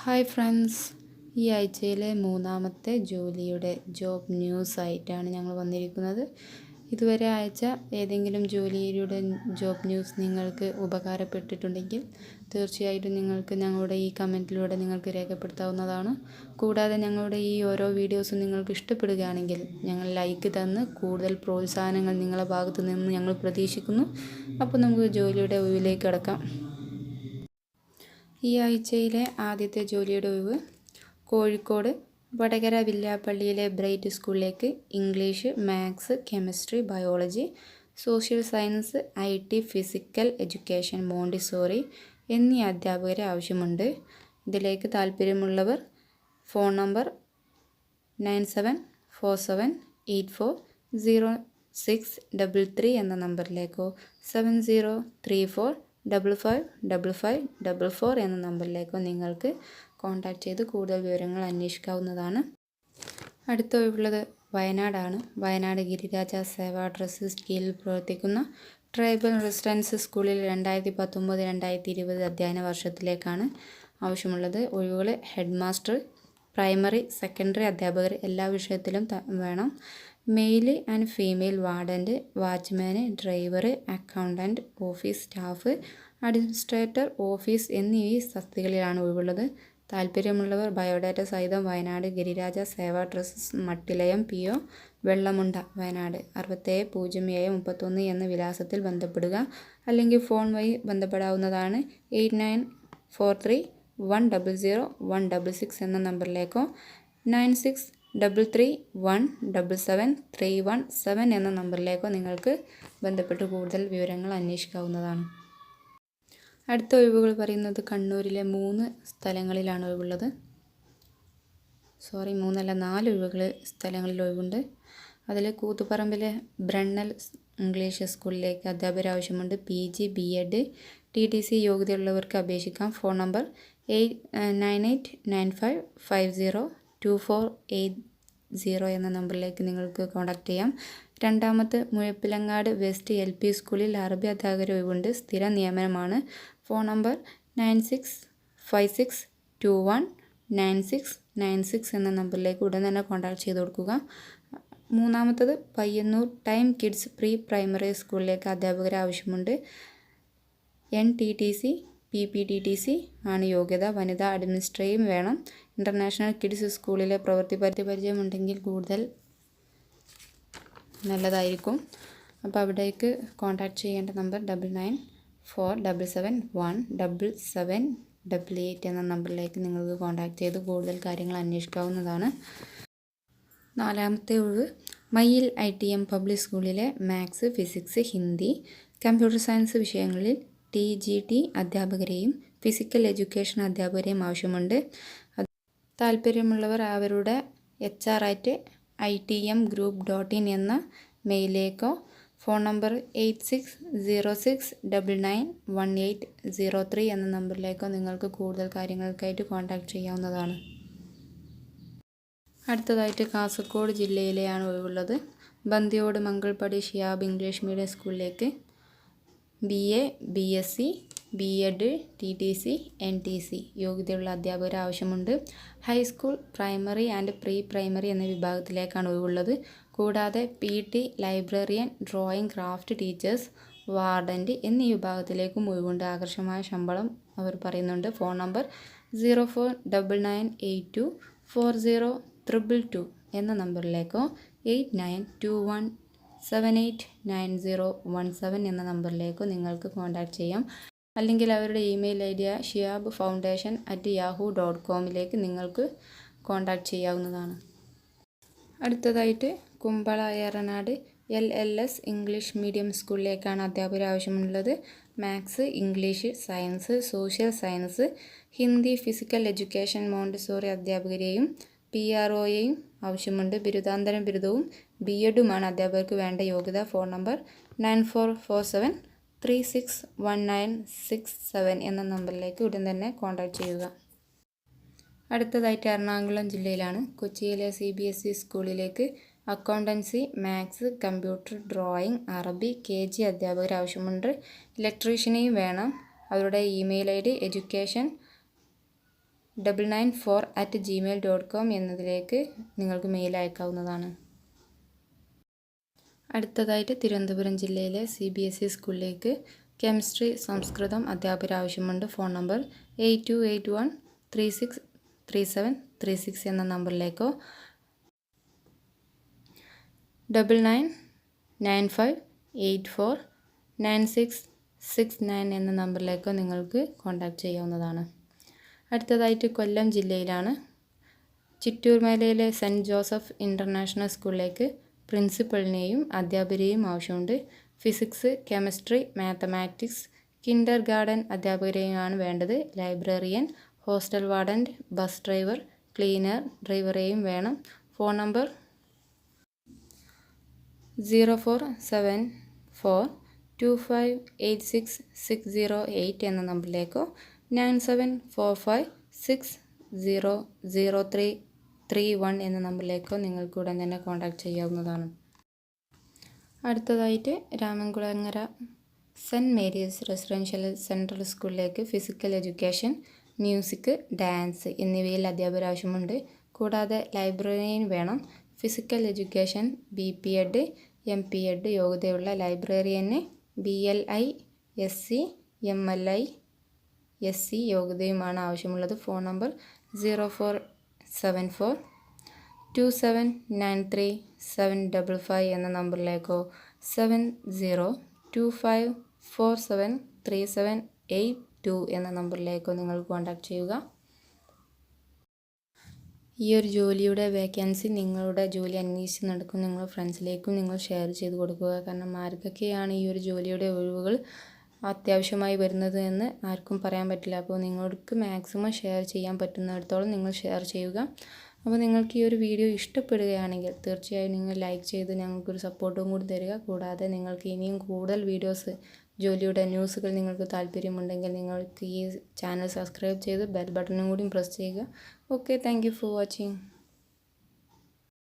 Hi friends, ഈ ആഴ്ചയിലെ മൂന്നാമത്തെ ജോലിയുടെ ജോബ് ന്യൂസ് ആയിട്ടാണ് ഞങ്ങൾ വന്നിരിക്കുന്നത്. ഇതുവരെ അയച്ച ഏതെങ്കിലും ജോലിയുടെ ജോബ് ന്യൂസ് നിങ്ങൾക്ക് ഉപകാരപ്പെട്ടിട്ടുണ്ടെങ്കിൽ തീർച്ചയായിട്ടും നിങ്ങൾക്ക് ഞങ്ങളുടെ ഈ കമൻറ്റിലൂടെ നിങ്ങൾക്ക് രേഖപ്പെടുത്താവുന്നതാണ്. കൂടാതെ ഞങ്ങളുടെ ഈ ഓരോ വീഡിയോസും നിങ്ങൾക്ക് ഇഷ്ടപ്പെടുകയാണെങ്കിൽ ഞങ്ങൾ ലൈക്ക് തന്ന് കൂടുതൽ പ്രോത്സാഹനങ്ങൾ നിങ്ങളുടെ ഭാഗത്തു നിന്ന് ഞങ്ങൾ പ്രതീക്ഷിക്കുന്നു. അപ്പോൾ നമുക്ക് ജോലിയുടെ ഒഴിവിലേക്ക് കടക്കാം. ഈ ആഴ്ചയിലെ ആദ്യത്തെ ജോലിയുടെ ഒഴിവ് കോഴിക്കോട് വടകര വില്ലാപ്പള്ളിയിലെ ബ്രൈറ്റ് സ്കൂളിലേക്ക് English, maths, chemistry, biology, social science, IT, physical education, Montessori എന്നീ അധ്യാപകരെ ആവശ്യമുണ്ട്. ഇതിലേക്ക് താല്പര്യമുള്ളവർ ഫോൺ നമ്പർ 9747840633 എന്ന നമ്പറിലേക്കോ 7034555544 എന്ന നമ്പറിലേക്കോ നിങ്ങൾക്ക് കോൺടാക്റ്റ് ചെയ്ത് കൂടുതൽ വിവരങ്ങൾ അന്വേഷിക്കാവുന്നതാണ്. അടുത്ത ഒഴിവുള്ളത് വയനാടാണ്. വയനാട് ഗിരിരാജ സേവാ ട്രസ്റ്റ് കീഴിൽ പ്രവർത്തിക്കുന്ന ട്രൈബൽ റെസിഡൻസ് സ്കൂളിൽ 2019-2020 അധ്യയന വർഷത്തിലേക്കാണ് ആവശ്യമുള്ളത്. ഒഴിവുകൾ ഹെഡ് മാസ്റ്റർ, പ്രൈമറി, സെക്കൻഡറി അധ്യാപകർ എല്ലാ വിഷയത്തിലും വേണം. Male and female warden, watchman, driver, accountant, office staff, administrator, office എന്നീ തസ്തികകളിലാണ് ഒഴിവുള്ളത്. താല്പര്യമുള്ളവർ ബയോഡാറ്റ സഹിതം വയനാട് ഗിരിരാജ സേവാ ട്രസ്റ്റ്, മട്ടിലയം PO, വെള്ളമുണ്ട, വയനാട് 670731 എന്ന വിലാസത്തിൽ ബന്ധപ്പെടുക. അല്ലെങ്കിൽ ഫോൺ വഴി ബന്ധപ്പെടാവുന്നതാണ്. 8943100166 എന്ന നമ്പറിലേക്കോ 9633177317 എന്ന നമ്പറിലേക്കോ നിങ്ങൾക്ക് ബന്ധപ്പെട്ട് കൂടുതൽ വിവരങ്ങൾ അന്വേഷിക്കാവുന്നതാണ്. അടുത്ത ഒഴിവുകൾ പറയുന്നത് കണ്ണൂരിലെ 3 സ്ഥലങ്ങളിലാണ് ഒഴിവുള്ളത്. 4 സ്ഥലങ്ങളിൽ ഒഴിവുണ്ട്. അതിൽ കൂത്തുപറമ്പിലെ ബ്രണ്ണൽ ഇംഗ്ലീഷ് സ്കൂളിലേക്ക് അധ്യാപകർ ആവശ്യമുണ്ട്. PG, B.Ed, TTC യോഗ്യതയുള്ളവർക്ക് അപേക്ഷിക്കാം. ഫോൺ നമ്പർ 9895502480 എന്ന നമ്പറിലേക്ക് നിങ്ങൾക്ക് കോൺടാക്റ്റ് ചെയ്യാം. രണ്ടാമത് മുഴപ്പിലങ്ങാട് വെസ്റ്റ് LP സ്കൂളിൽ അറബി അധ്യാപകർ ഒഴിവുണ്ട്. സ്ഥിര നിയമനമാണ്. ഫോൺ നമ്പർ 9656219696 എന്ന നമ്പറിലേക്ക് ഉടൻ തന്നെ കോൺടാക്ട് ചെയ്ത് കൊടുക്കുക. മൂന്നാമത്തത് Payyanur time kids pre primary സ്കൂളിലേക്ക് അധ്യാപകർ ആവശ്യമുണ്ട്. NTTC PPTTC ആണ് യോഗ്യത. വനിതാ അഡ്മിനിസ്ട്രേറ്റീവ് വേണം. ഇൻ്റർനാഷണൽ കിഡ്സ് സ്കൂളിലെ പ്രവൃത്തി പരിചയമുണ്ടെങ്കിൽ കൂടുതൽ നല്ലതായിരിക്കും. അപ്പോൾ അവിടേക്ക് കോൺടാക്റ്റ് ചെയ്യേണ്ട നമ്പർ 9947717788 എന്ന നമ്പറിലേക്ക് നിങ്ങൾക്ക് കോൺടാക്റ്റ് ചെയ്ത് കൂടുതൽ കാര്യങ്ങൾ അന്വേഷിക്കാവുന്നതാണ്. നാലാമത്തെ ഒഴിവ് മയ്യിൽ ITM പബ്ലിക് സ്കൂളിലെ maths, physics, Hindi, computer science വിഷയങ്ങളിൽ TGT അധ്യാപകരെയും ഫിസിക്കൽ എഡ്യൂക്കേഷൻ അധ്യാപകരെയും ആവശ്യമുണ്ട്. താല്പര്യമുള്ളവർ അവരുടെ HR@itmgroup.in എന്ന മെയിലേക്കോ ഫോൺ നമ്പർ 8606991803 എന്ന നമ്പറിലേക്കോ നിങ്ങൾക്ക് കൂടുതൽ കാര്യങ്ങൾക്കായിട്ട് കോൺടാക്റ്റ് ചെയ്യാവുന്നതാണ്. അടുത്തതായിട്ട് കാസർഗോഡ് ജില്ലയിലെയാണ് ഒഴിവുള്ളത്. ബന്ദിയോട് മംഗൾപടി ഷിയാബ് ഇംഗ്ലീഷ് മീഡിയം സ്കൂളിലേക്ക് BA, BSc, B.Ed, TTC, NTC യോഗ്യതയുള്ള അധ്യാപകർ ആവശ്യമുണ്ട്. High school, primary and pre primary എന്ന വിഭാഗത്തിലേക്കാണ് ഒഴിവുള്ളത്. കൂടാതെ PT, librarian, drawing, craft teachers, warden എന്നീ വിഭാഗത്തിലേക്കും ഒഴിവുണ്ട്. ആകർഷമായ ശമ്പളം അവർ പറയുന്നുണ്ട്. ഫോൺ നമ്പർ 0499824022 എന്ന നമ്പറിലേക്കോ 8921789017 എന്ന നമ്പറിലേക്കോ നിങ്ങൾക്ക് കോൺടാക്റ്റ് ചെയ്യാം. അല്ലെങ്കിൽ അവരുടെ ഇമെയിൽ ID shihabfoundation@yahoo.com നിങ്ങൾക്ക് കോൺടാക്റ്റ് ചെയ്യാവുന്നതാണ്. അടുത്തതായിട്ട് Kumbla Eranad LLS English medium സ്കൂളിലേക്കാണ് അധ്യാപകർ ആവശ്യമുള്ളത്. Maths, English, science, social science, Hindi, physical education, montessori അധ്യാപകരെയും PROയെയും ആവശ്യമുണ്ട്. ബിരുദാനന്തര ബിരുദവും B.Edുമാണ് അധ്യാപകർക്ക് വേണ്ട യോഗ്യത. ഫോൺ നമ്പർ 9447361967 എന്ന നമ്പറിലേക്ക് ഉടൻ തന്നെ കോൺടാക്റ്റ് ചെയ്യുക. അടുത്തതായിട്ട് എറണാകുളം ജില്ലയിലാണ്. കൊച്ചിയിലെ CBSE സ്കൂളിലേക്ക് അക്കൗണ്ടൻസി, മാത്സ്, കമ്പ്യൂട്ടർ, ഡ്രോയിങ്, അറബി, KG അധ്യാപകർ ആവശ്യമുണ്ട്. ഇലക്ട്രീഷ്യനെയും വേണം. അവരുടെ ഇമെയിൽ ID education 994@gmail.com എന്നതിലേക്ക് നിങ്ങൾക്ക് മെയിൽ അയക്കാവുന്നതാണ്. അടുത്തതായിട്ട് തിരുവനന്തപുരം ജില്ലയിലെ CBSE സ്കൂളിലേക്ക് കെമിസ്ട്രി, സംസ്കൃതം അധ്യാപകർ ആവശ്യമുണ്ട്. ഫോൺ നമ്പർ 8281363736 എന്ന നമ്പറിലേക്കോ 9995849669 എന്ന നമ്പറിലേക്കോ നിങ്ങൾക്ക് കോൺടാക്റ്റ് ചെയ്യാവുന്നതാണ്. അടുത്തതായിട്ട് കൊല്ലം ജില്ലയിലാണ്. ചിറ്റൂർമലയിലെ സെൻറ്റ് ജോസഫ് ഇൻ്റർനാഷണൽ സ്കൂളിലേക്ക് പ്രിൻസിപ്പലിനെയും അധ്യാപകരെയും ആവശ്യമുണ്ട്. Physics, chemistry, mathematics, kindergarten അധ്യാപകരെയുമാണ് വേണ്ടത്. Librarian, hostel warden, bus driver, cleaner, ഡ്രൈവറെയും വേണം. ഫോൺ നമ്പർ 0474258660 എന്ന നമ്പറിലേക്കോ 9745600331 എന്ന നമ്പറിലേക്കോ നിങ്ങൾക്ക് ഉടൻ തന്നെ കോൺടാക്റ്റ് ചെയ്യാവുന്നതാണ്. അടുത്തതായിട്ട് Ramankulangara saint Mary's residential central സ്കൂളിലേക്ക് ഫിസിക്കൽ എഡ്യൂക്കേഷൻ, മ്യൂസിക്, ഡാൻസ് എന്നിവയിൽ അധ്യാപകർ ആവശ്യമുണ്ട്. കൂടാതെ ലൈബ്രറിയൻ വേണം. ഫിസിക്കൽ എഡ്യൂക്കേഷൻ BPEd, MPEd യോഗ്യതയുള്ള ലൈബ്രറിയന് BLI, SC, MLI, SC യോഗ്യതയുമാണ് ആവശ്യമുള്ളത്. ഫോൺ നമ്പർ 0474279375 എന്ന നമ്പറിലേക്കോ 7025473782 എന്ന നമ്പറിലേക്കോ നിങ്ങൾ കോൺടാക്റ്റ് ചെയ്യുക. ഈ ഒരു ജോലിയുടെ വേക്കൻസി നിങ്ങളുടെ ജോലി അന്വേഷിച്ച് നടക്കും നിങ്ങളുടെ ഫ്രണ്ട്സിലേക്കും നിങ്ങൾ ഷെയർ ചെയ്ത് കൊടുക്കുക. കാരണം ആർക്കൊക്കെയാണ് ഈ ഒരു ജോലിയുടെ ഒഴിവുകൾ അത്യാവശ്യമായി വരുന്നത് എന്ന് ആർക്കും പറയാൻ പറ്റില്ല. അപ്പോൾ നിങ്ങൾക്ക് മാക്സിമം ഷെയർ ചെയ്യാൻ പറ്റുന്നിടത്തോളം നിങ്ങൾ ഷെയർ ചെയ്യുക. അപ്പോൾ നിങ്ങൾക്ക് ഈ ഒരു വീഡിയോ ഇഷ്ടപ്പെടുകയാണെങ്കിൽ തീർച്ചയായും നിങ്ങൾ ലൈക്ക് ചെയ്ത് ഞങ്ങൾക്കൊരു സപ്പോർട്ടും കൂടി തരിക. കൂടാതെ നിങ്ങൾക്ക് ഇനിയും കൂടുതൽ വീഡിയോസ്, ജോലിയുടെ ന്യൂസുകൾ നിങ്ങൾക്ക് താല്പര്യമുണ്ടെങ്കിൽ നിങ്ങൾക്ക് ഈ ചാനൽ സബ്സ്ക്രൈബ് ചെയ്ത് ബെൽ ബട്ടണും കൂടി പ്രസ് ചെയ്യുക. Okay, thank you for watching.